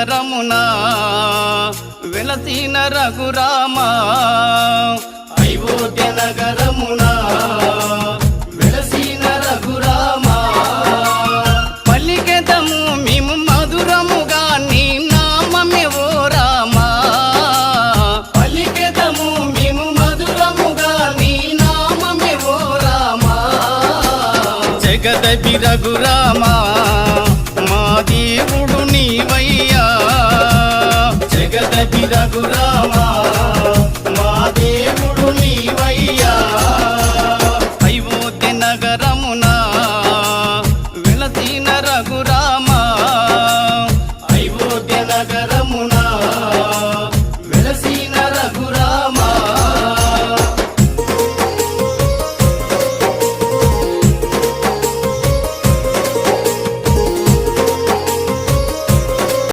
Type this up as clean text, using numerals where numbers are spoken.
నగరమునా వెలసిన రఘురామా అయోధ్య నగరమునా వెలసిన రఘురామా పలికెదము మేము మధురముగా నీ నామమే ఓ రామా పలికెదము మేము మధురముగా నీ నామమే ఓ రామా జగదపి రఘురామా మా దేవుడు నీవయ్యా జగదపి రఘురామా మా దేవుడు నీవయ్యా అయోధ్య నగరమునా వెలసిన రఘురామా అయోధ్య నగర